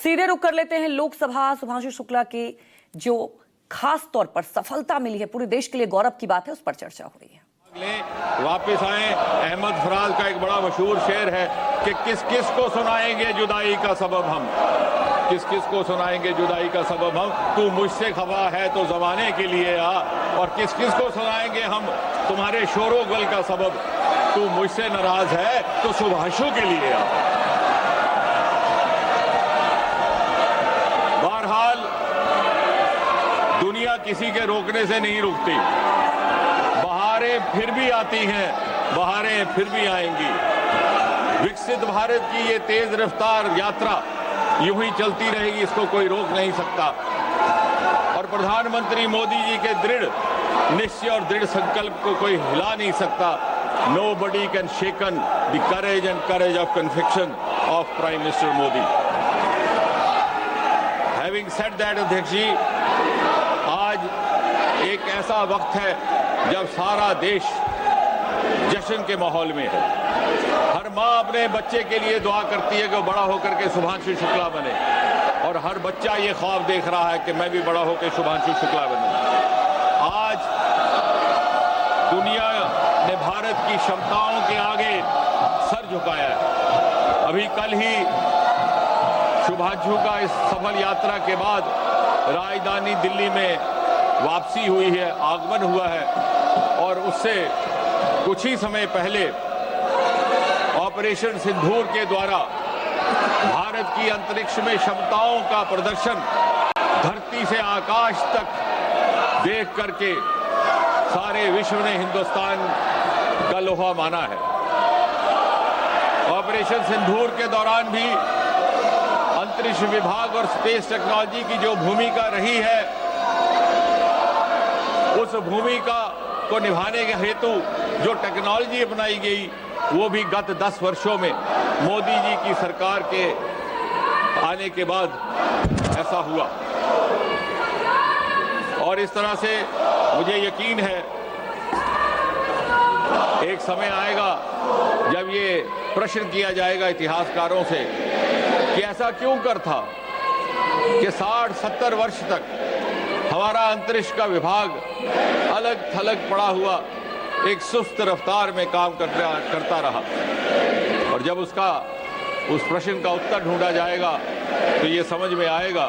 सीधे रुख कर लेते हैं लोकसभा। सुभांशु शुक्ला की जो खास तौर पर सफलता मिली है, पूरे देश के लिए गौरव की बात है, उस पर चर्चा हो रही है। वापस आए। अहमद फराज का एक बड़ा मशहूर शेर है कि किस किस को सुनाएंगे जुदाई का सबब हम, किस किस को सुनाएंगे जुदाई का सबब हम, तू मुझसे खफा है तो जमाने के लिए आ, और किस किस को सुनाएंगे हम तुम्हारे शोरो गल का सबब, तू मुझसे नाराज है तो सुभांशु के लिए आ। बहरहाल दुनिया किसी के रोकने से नहीं रुकती। बहारें फिर भी आती हैं, बहारें फिर भी आएंगी। विकसित भारत की ये तेज रफ्तार यात्रा यूं ही चलती रहेगी, इसको कोई रोक नहीं सकता। और प्रधानमंत्री मोदी जी के दृढ़ निश्चय और दृढ़ संकल्प को कोई हिला नहीं सकता। Nobody can shaken the courage and courage of conviction of Prime Minister Modi. Having said that, अध्यक्ष जी, आज एक ऐसा वक्त है जब सारा देश जश्न के माहौल में है। हर माँ अपने बच्चे के लिए दुआ करती है कि वो बड़ा होकर के सुभांशु शुक्ला बने, और हर बच्चा ये ख्वाब देख रहा है कि मैं भी बड़ा होकर सुभांशु शुक्ला बनूं। आज दुनिया ने भारत की क्षमताओं के आगे सर झुकाया है। अभी कल ही शुभांशु का इस सफल यात्रा के बाद राजधानी दिल्ली में वापसी हुई है, आगमन हुआ है, और उससे कुछ ही समय पहले ऑपरेशन सिंदूर के द्वारा भारत की अंतरिक्ष में क्षमताओं का प्रदर्शन धरती से आकाश तक देख करके सारे विश्व ने हिंदुस्तान का लोहा माना है। ऑपरेशन सिंदूर के दौरान भी अंतरिक्ष विभाग और स्पेस टेक्नोलॉजी की जो भूमिका रही है, उस भूमिका को निभाने के हेतु जो टेक्नोलॉजी अपनाई गई, वो भी गत 10 वर्षों में मोदी जी की सरकार के आने के बाद ऐसा हुआ। और इस तरह से मुझे यकीन है एक समय आएगा जब ये प्रश्न किया जाएगा इतिहासकारों से कि ऐसा क्यों कर था कि 60-70 वर्ष तक हमारा अंतरिक्ष का विभाग अलग थलग पड़ा हुआ एक सुस्त रफ्तार में काम करता रहा। और जब उस प्रश्न का उत्तर ढूंढा जाएगा तो ये समझ में आएगा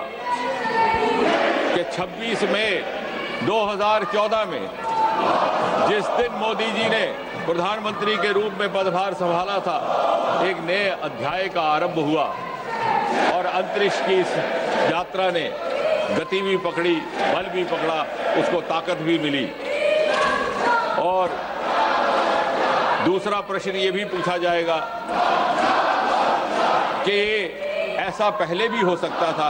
कि 26 मई 2014 में जिस दिन मोदी जी ने प्रधानमंत्री के रूप में पदभार संभाला था, एक नए अध्याय का आरंभ हुआ, और अंतरिक्ष की इस यात्रा ने गति भी पकड़ी, बल भी पकड़ा, उसको ताकत भी मिली। और दूसरा प्रश्न ये भी पूछा जाएगा कि ऐसा पहले भी हो सकता था,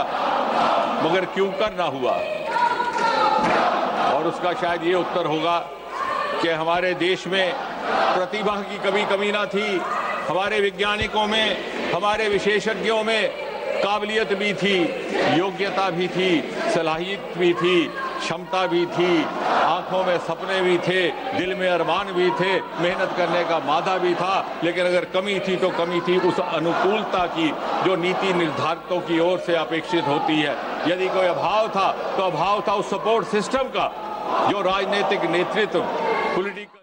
मगर क्यों कर ना हुआ। और उसका शायद ये उत्तर होगा कि हमारे देश में प्रतिभा की कभी कमी ना थी, हमारे वैज्ञानिकों में, हमारे विशेषज्ञों में काबिलियत भी थी, योग्यता भी थी, सलाहियत भी थी, क्षमता भी थी, आंखों में सपने भी थे, दिल में अरमान भी थे, मेहनत करने का मादा भी था। लेकिन अगर कमी थी तो कमी थी उस अनुकूलता की जो नीति निर्धारकों की ओर से अपेक्षित होती है। यदि कोई अभाव था तो अभाव था उस सपोर्ट सिस्टम का जो राजनीतिक नेतृत्व, पॉलिटिकल